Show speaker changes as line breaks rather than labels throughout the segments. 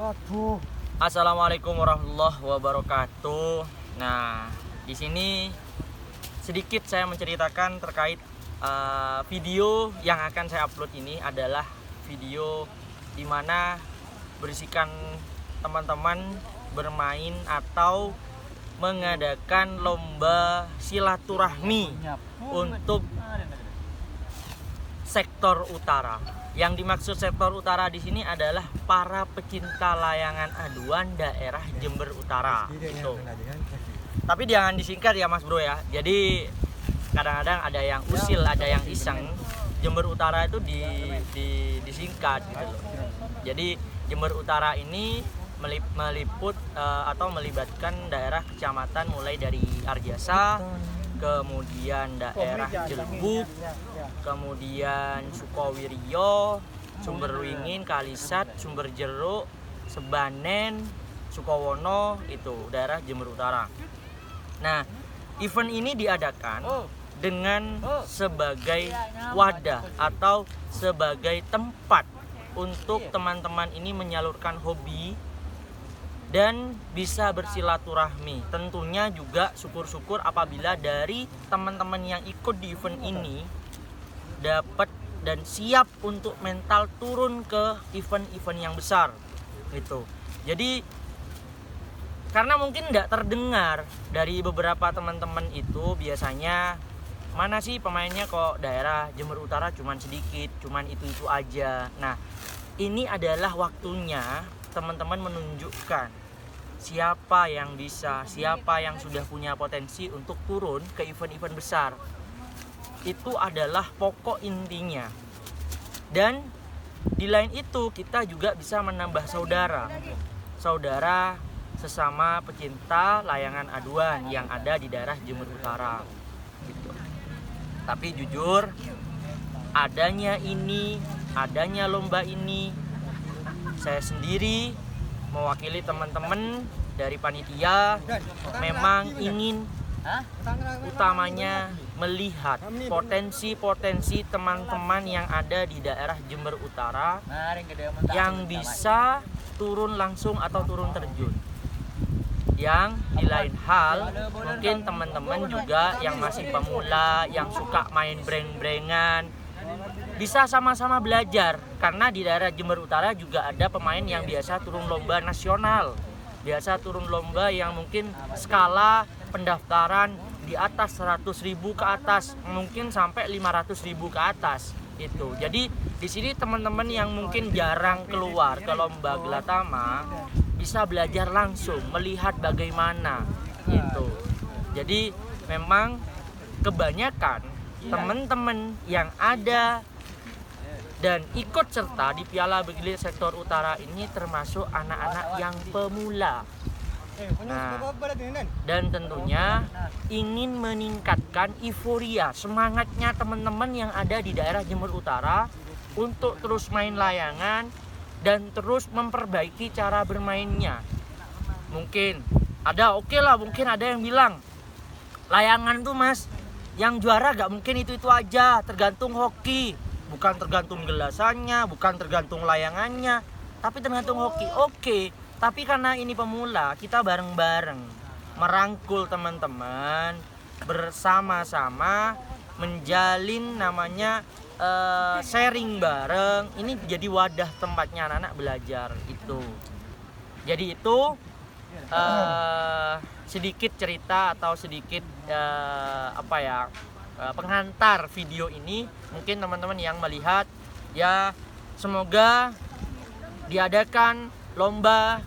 Waduh.
Assalamualaikum warahmatullahi wabarakatuh. Nah, di sini sedikit saya menceritakan terkait video yang akan saya upload ini adalah video di mana berisikan teman-teman bermain atau mengadakan lomba silaturahmi untuk sektor utara. Yang dimaksud sektor utara di sini adalah para pecinta layangan aduan daerah Jember Utara. Gitu. Tapi jangan disingkat ya Mas Bro ya. Jadi kadang-kadang ada yang usil, ada yang iseng. Jember Utara itu disingkat gitu loh. Jadi Jember Utara ini meliput atau melibatkan daerah kecamatan mulai dari Arjasa, kemudian daerah Jelebuk, kemudian Sukowiryo, Sumberwingin, Kalisat, Sumberjeruk, Sebanen, Sukowono, itu daerah Jember Utara. Nah, event ini diadakan dengan sebagai wadah atau sebagai tempat untuk teman-teman ini menyalurkan hobi dan bisa bersilaturahmi. Tentunya juga syukur-syukur apabila dari teman-teman yang ikut di event ini dapat dan siap untuk mental turun ke event-event yang besar gitu. Jadi karena mungkin tidak terdengar dari beberapa teman-teman itu, biasanya mana sih pemainnya kok daerah Jember Utara cuman sedikit, cuman itu aja. Nah, ini adalah waktunya teman-teman menunjukkan siapa yang bisa, siapa yang sudah punya potensi untuk turun ke event-event besar. Itu adalah pokok intinya. Dan di lain itu kita juga bisa menambah saudara sesama pecinta layangan aduan yang ada di daerah Jember Utara gitu. Tapi jujur, adanya lomba ini, saya sendiri mewakili teman-teman dari panitia memang ingin utamanya melihat potensi-potensi teman-teman yang ada di daerah Jember Utara yang bisa turun langsung atau turun terjun. Yang di lain hal, mungkin teman-teman juga yang masih pemula, yang suka main breng-brengan, bisa sama-sama belajar, karena di daerah Jember Utara juga ada pemain yang biasa turun lomba nasional, biasa turun lomba yang mungkin skala pendaftaran di atas 100.000 ke atas, mungkin sampai 500.000 ke atas itu. Jadi di sini teman-teman yang mungkin jarang keluar ke lomba Gelatama bisa belajar langsung, melihat bagaimana itu. Jadi memang kebanyakan teman-teman yang ada dan ikut serta di Piala Bergilir Sektor Utara ini termasuk anak-anak yang pemula. Nah, dan tentunya ingin meningkatkan euforia, semangatnya teman-teman yang ada di daerah Jember Utara untuk terus main layangan dan terus memperbaiki cara bermainnya. Mungkin ada mungkin ada yang bilang layangan tuh Mas, yang juara gak mungkin itu aja, tergantung hoki. Bukan tergantung gelasannya, bukan tergantung layangannya, tapi tergantung hoki. Oke, tapi karena ini pemula, kita bareng-bareng merangkul teman-teman, bersama-sama menjalin namanya sharing bareng. Ini jadi wadah tempatnya anak-anak belajar itu. Jadi itu sedikit cerita atau sedikit pengantar video ini. Mungkin teman-teman yang melihat ya, semoga diadakan lomba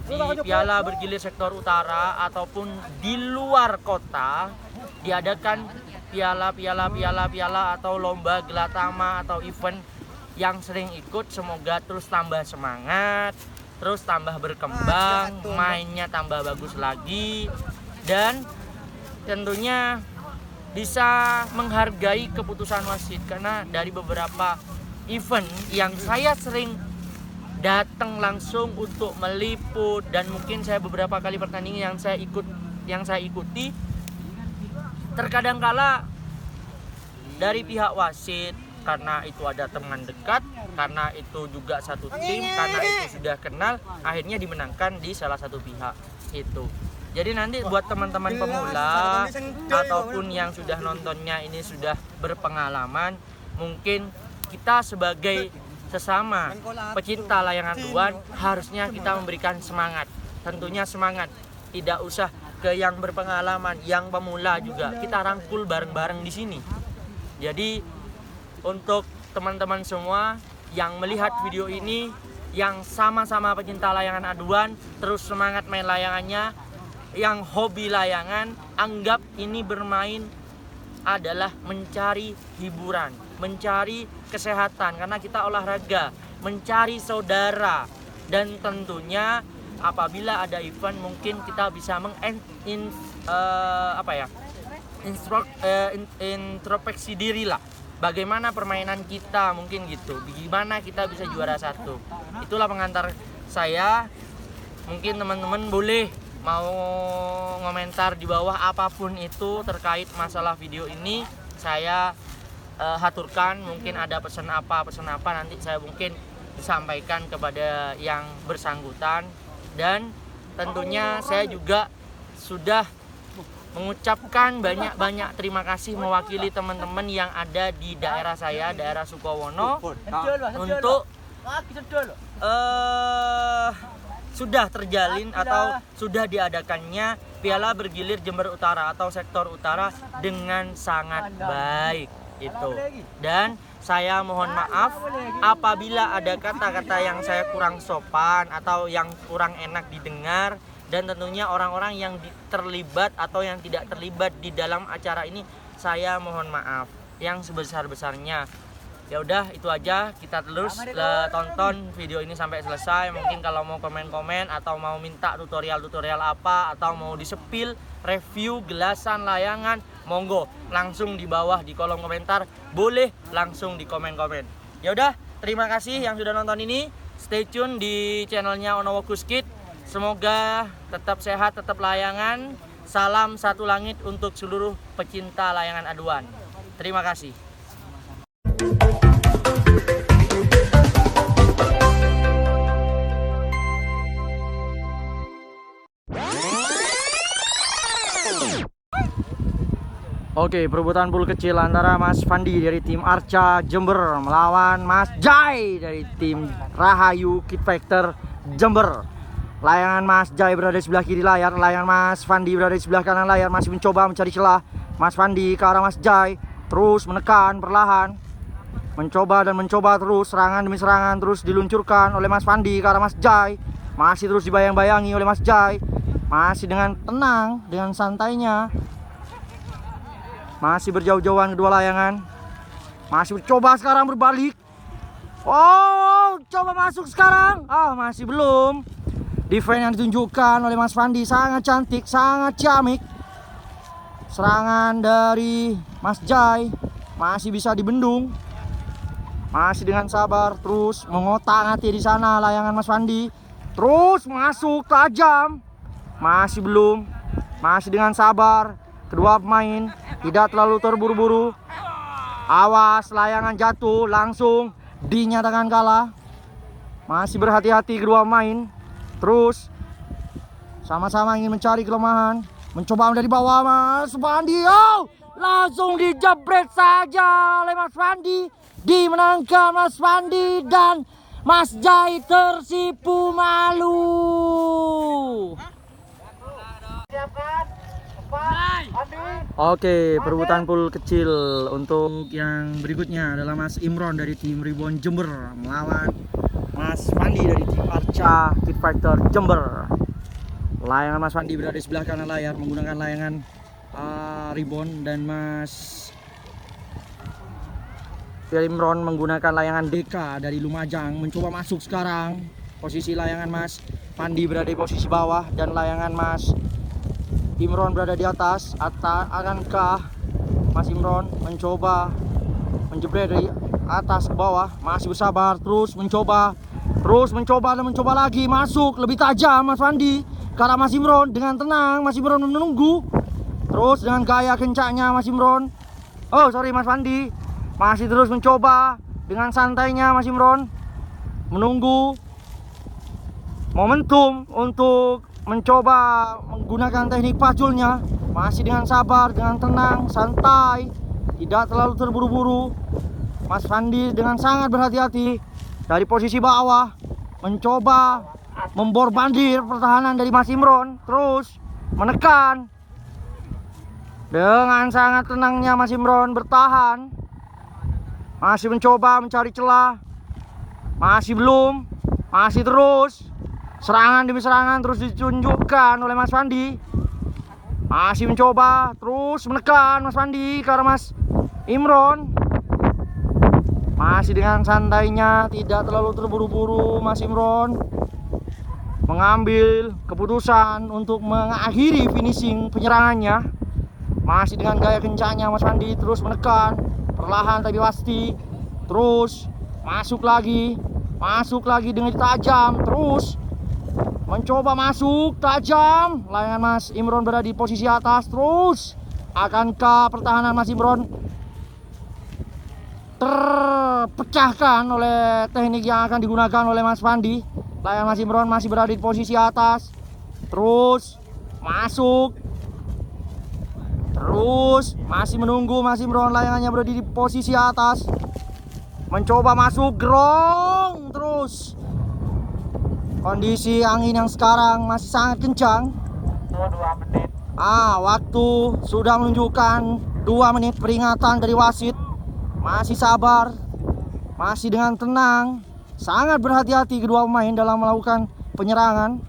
di Piala Bergilir Sektor Utara ataupun di luar kota, diadakan piala atau lomba Gelatama atau event yang sering ikut, semoga terus tambah semangat, terus tambah berkembang, mainnya tambah bagus lagi, dan tentunya bisa menghargai keputusan wasit. Karena dari beberapa event yang saya sering datang langsung untuk meliput, dan mungkin saya beberapa kali pertandingan yang saya ikuti, terkadang kala dari pihak wasit karena itu ada teman dekat, karena itu juga satu tim, karena itu sudah kenal, akhirnya dimenangkan di salah satu pihak itu. Jadi nanti buat teman-teman pemula ataupun yang sudah nontonnya ini sudah berpengalaman, mungkin kita sebagai sesama pecinta layangan aduan harusnya kita memberikan semangat. Tentunya semangat, tidak usah ke yang berpengalaman, yang pemula juga kita rangkul bareng-bareng di sini. Jadi untuk teman-teman semua yang melihat video ini, yang sama-sama pecinta layangan aduan, terus semangat main layangannya, yang hobi layangan, anggap ini bermain adalah mencari hiburan, mencari kesehatan karena kita olahraga, mencari saudara, dan tentunya apabila ada event mungkin kita bisa introspeksi diri lah. Bagaimana permainan kita mungkin gitu, bagaimana kita bisa juara satu. Itulah pengantar saya. Mungkin teman-teman boleh mau ngomentar di bawah apapun itu terkait masalah video ini. Saya haturkan, mungkin ada pesan apa nanti saya mungkin disampaikan kepada yang bersangkutan. Dan tentunya saya juga sudah mengucapkan banyak terima kasih mewakili teman-teman yang ada di daerah saya, daerah Sukowono, untuk sudah terjalin atau sudah diadakannya Piala Bergilir Jember Utara atau sektor utara dengan sangat baik itu. Dan saya mohon maaf apabila ada kata-kata yang saya kurang sopan atau yang kurang enak didengar, dan tentunya orang-orang yang terlibat atau yang tidak terlibat di dalam acara ini, saya mohon maaf yang sebesar-besarnya. Ya udah, itu aja, kita terus tonton video ini sampai selesai. Mungkin kalau mau komen-komen atau mau minta tutorial apa atau mau disepil review gelasan layangan, monggo langsung di bawah di kolom komentar, boleh langsung di komen-komen. Ya udah, terima kasih yang sudah nonton ini. Stay tune di channelnya Onowokus Kid. Semoga tetap sehat, tetap layangan. Salam satu langit untuk seluruh pecinta layangan aduan. Terima kasih. Oke, perebutan pool kecil antara Mas Fandi dari tim Arca Jember melawan Mas Jai dari tim Rahayu Kid Factor Jember. Layangan Mas Jai berada di sebelah kiri layar, layangan Mas Fandi berada di sebelah kanan layar. Masih mencoba mencari celah Mas Fandi ke arah Mas Jai, terus menekan perlahan, mencoba terus, serangan demi serangan terus diluncurkan oleh Mas Fandi ke arah Mas Jai. Masih terus dibayang-bayangi oleh Mas Jai, masih dengan tenang, dengan santainya, masih berjauh-jauhan kedua layangan. Masih coba sekarang berbalik. Oh, coba masuk sekarang. Masih belum. Defense yang ditunjukkan oleh Mas Fandi sangat cantik, sangat ciamik. Serangan dari Mas Jai masih bisa dibendung. Masih dengan sabar terus mengotak-atik di sana layangan Mas Fandi. Terus masuk tajam. Masih belum. Masih dengan sabar. Kedua pemain tidak terlalu terburu-buru. Awas layangan jatuh, langsung dinyatakan kalah. Masih berhati-hati kedua pemain. Terus sama-sama ingin mencari kelemahan, mencoba dari bawah Mas Fandi. Langsung dijebret saja oleh Mas Fandi. Dimenangkan Mas Fandi dan Mas Jai tersipu malu. Oke, perebutan pool kecil untuk yang berikutnya adalah Mas Imron dari tim Ribbon Jember melawan Mas Fandi dari tim Arca Kid Factor Jember. Layangan Mas Fandi berada di sebelah kanan layar menggunakan layangan Ribbon, dan Mas Imron menggunakan layangan Deka dari Lumajang. Mencoba masuk sekarang. Posisi layangan Mas Fandi berada di posisi bawah dan layangan Mas Imron berada di atas. Akankah Mas Imron mencoba menjebret dari atas ke bawah? Masih bersabar, terus mencoba dan mencoba lagi. Masuk lebih tajam Mas Fandi ke arah Mas Imron dengan tenang. Mas Imron menunggu, terus dengan gaya kencangnya Mas Imron. Mas Fandi
masih terus mencoba dengan santainya Mas Imron, menunggu momentum untuk mencoba menggunakan teknik paculnya. Masih dengan sabar, dengan tenang, santai, tidak terlalu terburu-buru. Mas Fandi dengan sangat berhati-hati dari posisi bawah mencoba memborbandir pertahanan dari Mas Imron, terus menekan. Dengan sangat tenangnya Mas Imron bertahan, masih mencoba mencari celah, masih belum, masih terus serangan demi serangan terus ditunjukkan oleh Mas Fandi. Masih mencoba terus menekan Mas Fandi ke arah Mas Imron. Masih dengan santainya, tidak terlalu terburu-buru Mas Imron mengambil keputusan untuk mengakhiri finishing penyerangannya. Masih dengan gaya kencangnya Mas Fandi terus menekan, perlahan tapi pasti. Terus masuk lagi dengan tajam, terus mencoba masuk tajam. Layangan Mas Imron berada di posisi atas. Terus akankah pertahanan Mas Imron terpecahkan oleh teknik yang akan digunakan oleh Mas Fandi? Layangan Mas Imron masih berada di posisi atas. Terus masuk. Terus masih menunggu Mas Imron, layangannya berada di posisi atas. Mencoba masuk grong. Terus kondisi angin yang sekarang masih sangat kencang.
2 menit.
Waktu sudah menunjukkan 2 menit peringatan dari wasit. Masih sabar, masih dengan tenang, sangat berhati-hati kedua pemain dalam melakukan penyerangan.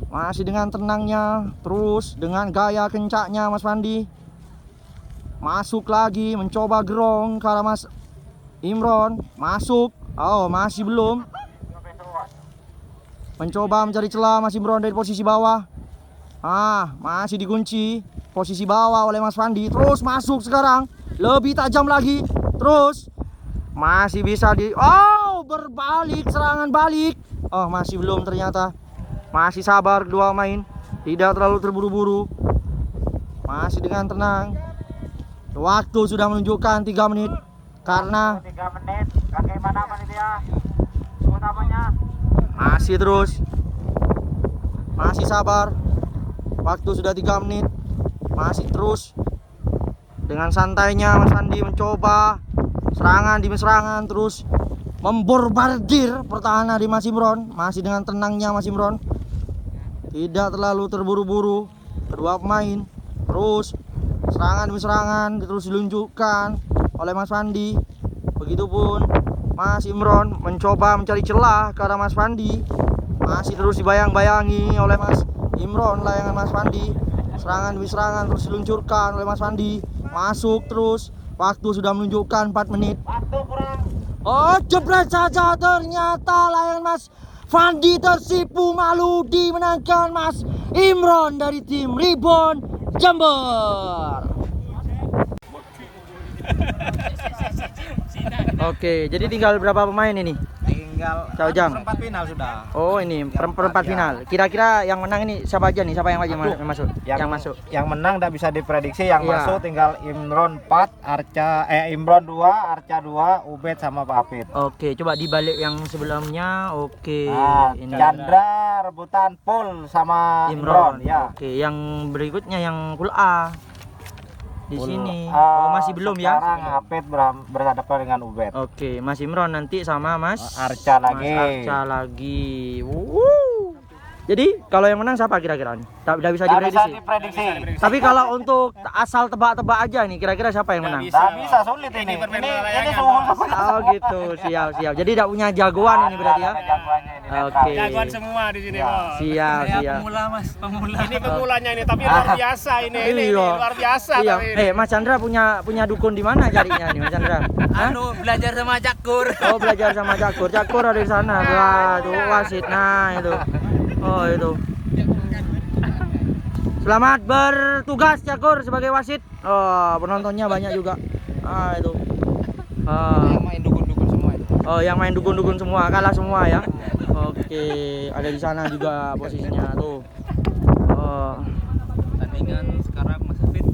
Masih dengan tenangnya, terus dengan gaya kencaknya Mas Fandi. Masuk lagi, mencoba gerong ke arah Mas Imron. Masuk, masih belum. Mencoba mencari celah Mas Imron dari posisi bawah. Masih dikunci posisi bawah oleh Mas Fandi. Terus masuk sekarang, lebih tajam lagi. Terus masih bisa berbalik, serangan balik. Masih belum ternyata. Masih sabar kedua main, tidak terlalu terburu-buru. Masih dengan tenang. Waktu sudah menunjukkan 3 menit. Karena
3 menit. Bagaimana panitia? Utamanya
masih terus, masih sabar. Waktu sudah 3 menit. Masih terus dengan santainya Mas Fandi mencoba serangan demi serangan, terus memborbardir pertahanan di Mas Imron. Masih dengan tenangnya Mas Imron, tidak terlalu terburu-buru kedua pemain. Terus serangan demi serangan terus diluncurkan oleh Mas Fandi. Begitupun Mas Imron mencoba mencari celah ke arah Mas Fandi. Masih terus dibayang-bayangi oleh Mas Imron layangan Mas Fandi. Serangan demi serangan terus diluncurkan oleh Mas Fandi. Masuk terus. Waktu sudah menunjukkan 4 menit.
waktu kurang.
Jebret saja, ternyata layangan Mas Fandi tersipu malu, dimenangkan Mas Imron dari tim Ribon Jember. Oke, jadi tinggal berapa pemain ini?
Tinggal perempat final sudah.
Ini perempat final. Kira-kira yang menang ini siapa aja nih? Siapa yang masuk? Yang masuk.
Yang menang udah bisa diprediksi. Yang masuk tinggal Imron 4, Imron 2, Arca 2, Ubed sama Pak Afid.
Oke, coba dibalik yang sebelumnya. Oke.
Ini Chandra rebutan pool sama Imron ya.
Oke, yang berikutnya yang pool A. Di sini. Masih belum ya?
Sekarang Afid berhadapan dengan Ubed.
Oke, Mas Imron nanti sama Mas
Arca lagi.
Mas Arca lagi. Jadi kalau yang menang siapa kira-kira nih? Tidak bisa diprediksi. Tapi kalau untuk asal tebak-tebak aja nih, kira-kira siapa yang menang?
Tidak bisa, sulit ini. Ini sulit.
Oh gitu, siap. Jadi tidak punya jagoan ini berarti ya? Oke.
Jagoan semua di sini, Bos.
Siap.
Pemula, Mas, pemula. Ini pemulanya ini, tapi luar biasa ini. Ini luar biasa.
Mas Chandra punya dukun di mana carinya nih, Mas Chandra?
Belajar sama Cakur.
Oh, belajar sama Cakur. Cakur ada di sana. Tuh wasit. Nah, itu. Oh, itu. Selamat bertugas Cakur sebagai wasit. Penontonnya banyak juga. Itu.
Yang main dukun-dukun semua itu.
Yang main dukun-dukun semua, kalah semua ya. Oke, ada di sana juga posisinya tuh.
Tandingan sekarang Mas Afid.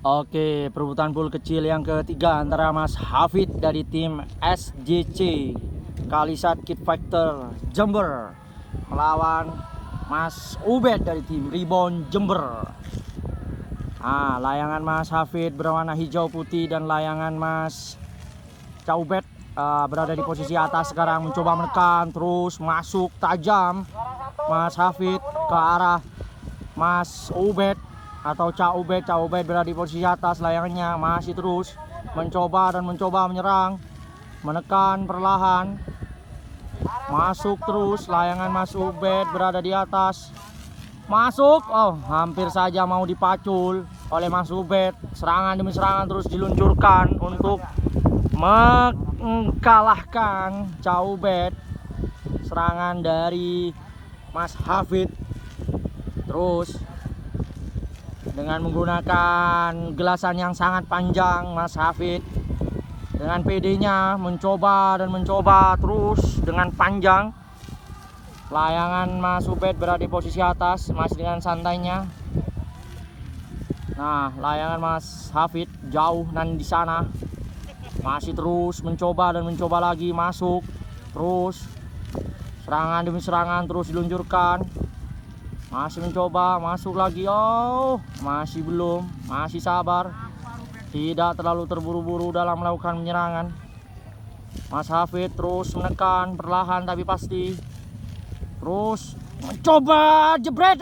Oke, perebutan pool kecil yang ketiga antara Mas Hafid dari tim SJC Kalisat Kid Fighter Jember melawan Mas Ubed dari tim Rebound Jember. Layangan Mas Hafid berwarna hijau putih dan layangan Mas Ubed berada di posisi atas sekarang, mencoba menekan terus masuk tajam Mas Hafid ke arah Mas Ubed atau Cak Ubed berada di posisi atas, layangannya masih terus mencoba menyerang, menekan perlahan, masuk terus layangan Mas Ubed berada di atas, masuk, hampir saja mau dipacul oleh Mas Ubed. Serangan demi serangan terus diluncurkan untuk mengalahkan Cak Ubed. Serangan dari Mas Hafid terus dengan menggunakan gelasan yang sangat panjang. Mas Hafid dengan PD-nya mencoba terus dengan panjang. Layangan Mas Ubed berada di posisi atas masih dengan santainya. Nah, layangan Mas Hafid jauh dan di sana masih terus mencoba lagi masuk terus. Serangan demi serangan terus diluncurkan. Masih mencoba masuk lagi, masih belum, masih sabar, tidak terlalu terburu-buru dalam melakukan penyerangan. Mas Hafid terus menekan perlahan tapi pasti, terus mencoba jebret,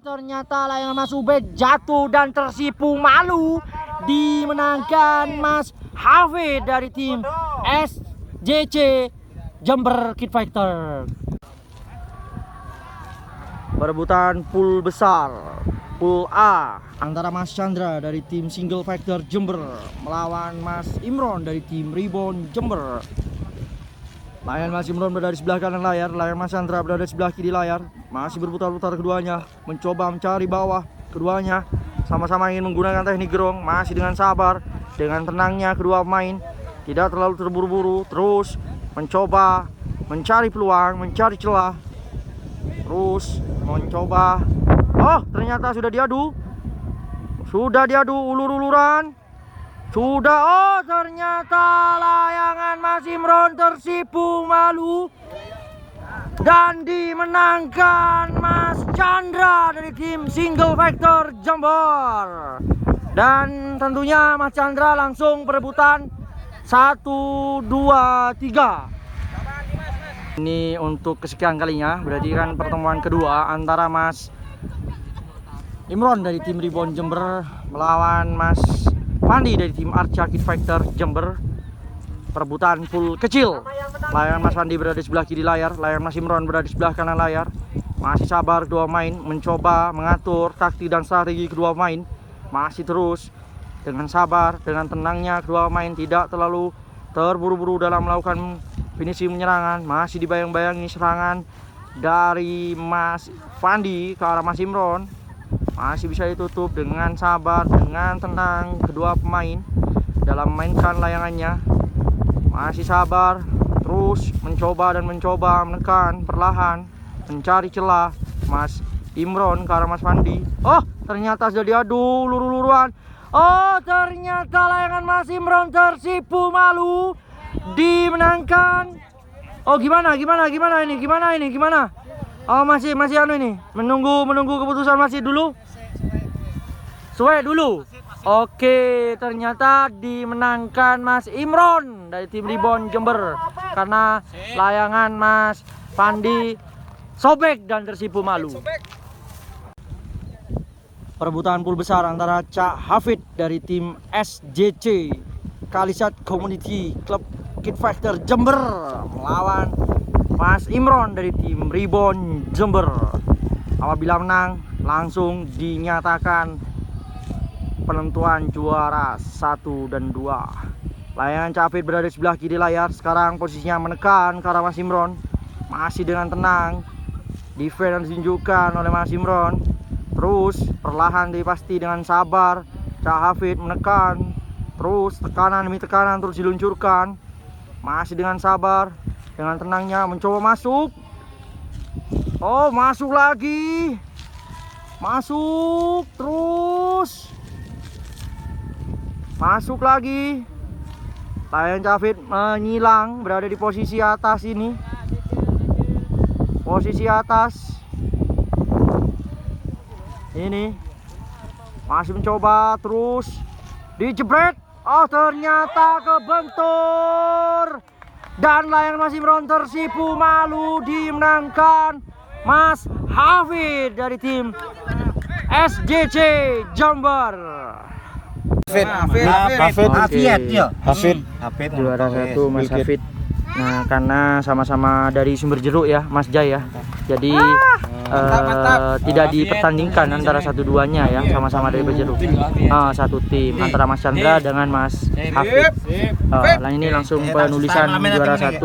ternyata layangan Mas Ubed jatuh dan tersipu malu, dimenangkan Mas Hafid dari tim SJC Jember Kid Fighter. Perebutan pool besar, pool A antara Mas Chandra dari tim Single Fighter Jember melawan Mas Imron dari tim Rebound Jember. Layangan Mas Imron berada di sebelah kanan layar, layangan Mas Chandra berada di sebelah kiri layar. Masih berputar-putar keduanya, mencoba mencari bawah. Keduanya sama-sama ingin menggunakan teknik gerong, masih dengan sabar, dengan tenangnya kedua pemain, tidak terlalu terburu-buru, terus mencoba mencari peluang, mencari celah. Terus mencoba, ternyata sudah diadu ulur-uluran, ternyata layangan Mas Imron tersipu malu dan dimenangkan Mas Chandra dari tim Single Fighter Jember. Dan tentunya Mas Chandra langsung perebutan 1, 2, 3. Ini untuk kesekian kalinya, berarti kan pertemuan kedua antara Mas Imron dari tim Rebound Jember melawan Mas Fandi dari tim Arca Kid Fighter Jember. Perebutan pool kecil, layangan Mas Fandi berada di sebelah kiri layar, layangan Mas Imron berada di sebelah kanan layar. Masih sabar kedua main, mencoba mengatur taktik dan strategi kedua main. Masih terus dengan sabar, dengan tenangnya kedua main, tidak terlalu terburu-buru dalam melakukan finishing penyerangan. Masih dibayang-bayangi serangan dari Mas Fandi ke arah Mas Imron. Masih bisa ditutup dengan sabar, dengan tenang kedua pemain dalam memainkan layangannya. Masih sabar, terus mencoba menekan perlahan, mencari celah Mas Imron ke arah Mas Fandi. Ternyata sudah diadu ulur-uluran. Ternyata layangan Mas Imron tersipu malu, dimenangkan. Gimana ini? Masih anu ini. Menunggu keputusan masih dulu. Suwe dulu. Oke, ternyata dimenangkan Mas Imron dari tim Rebound Jember karena layangan Mas Fandi sobek dan tersipu malu. Perebutan pool besar antara Cak Hafid dari tim SJC Kalisat Community Club Kid Fighter Jember melawan Mas Imron dari tim Rebound Jember. Apabila menang, langsung dinyatakan penentuan juara 1 dan 2. Layangan Cak Hafid berada di sebelah kiri layar. Sekarang posisinya menekan ke arah Mas Imron. Masih dengan tenang, defense ditunjukkan oleh Mas Imron. Terus perlahan tapi pasti dengan sabar Cak Hafid menekan. Terus tekanan demi tekanan terus diluncurkan. Masih dengan sabar, dengan tenangnya mencoba masuk. Masuk lagi. Masuk terus. Masuk lagi. Lion Cafit menyilang, berada di posisi atas ini. Posisi atas. Ini masih mencoba terus. Dijebret. Oh, ternyata kebentur. Dan Lion Mas Imron tersipu malu, dimenangkan Mas Hafid dari tim SJC Jember.
Hafid
Juara 1 Mas Hafid. Nah, karena sama-sama dari Sumber Jeruk ya, Mas Jai ya. Jadi tidak dipertandingkan antara satu-duanya ya, sama-sama dari Berjeruk. Satu tim antara Mas Chandra dengan Mas Hafid. Nah, ini langsung penulisan juara 1.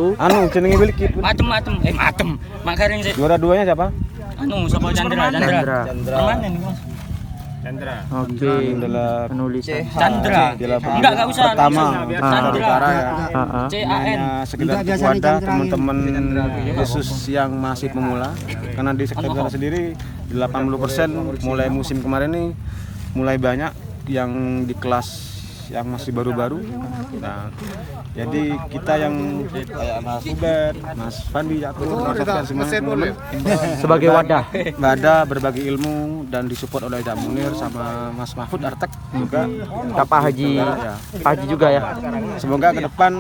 Jenenge Wilkit.
Matem. Makarin sih.
Juara 2-nya siapa?
Sama Chandra. Permanen nih, Mas.
Chandra.
Oke, penulisan.
Chandra. Enggak usah.
Pertama.
Chandra ya.
CAN.
Hanya sekedar wadah teman-teman khusus yang masih pemula, karena di sektor utara sendiri 80% mulai musim kemarin nih mulai banyak yang di kelas yang masih baru-baru. Nah, jadi kita yang kayak Mas Hubert, Mas Fandi, aku merasakan semuanya
Sebagai wadah.
berbagi ilmu dan disupport oleh Cak Munir sama Mas Mahfud Artek juga.
Pak Haji.
Ya.
Pak Haji juga ya.
Semoga ke depan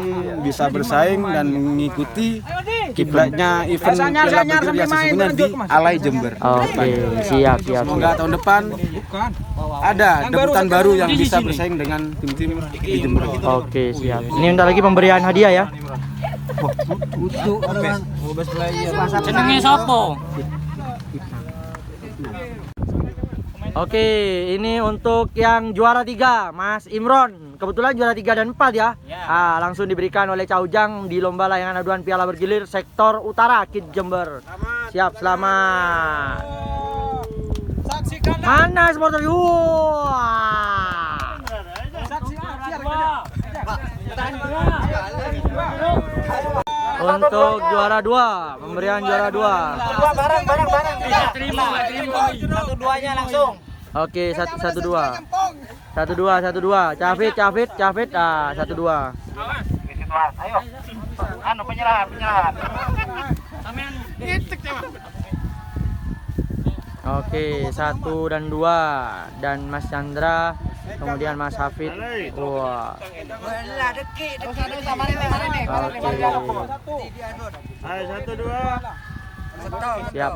bisa bersaing dan mengikuti kiblatnya event Piala Berjuang yang sesungguhnya di Alai Jember.
Oke, siap.
Semoga tahun depan ada debutan baru yang bisa bersaing dengan tim-tim di Jember.
Oke, siap. Ini bentar lagi pemberian hadiah ya.
Jenenge sopo?
Oke, ini untuk yang juara 3, Mas Imron. Kebetulan juara 3 dan 4 ya. Langsung diberikan oleh Caujang di lomba layangan aduan piala bergilir sektor utara Kid Jember. Siap, selamat. Mana supporter? Untuk juara 2, pemberian juara 2.
Barang.
Terima.
Satu duanya langsung.
Oke, 1-2. 1-2. Cafit. 1-2.
Ayo. Penyerahan.
Oke, 1 dan 2. Dan Mas Chandra, kemudian Mas Hafid. Wah. Oke.
Ayo 1 2.
Siap.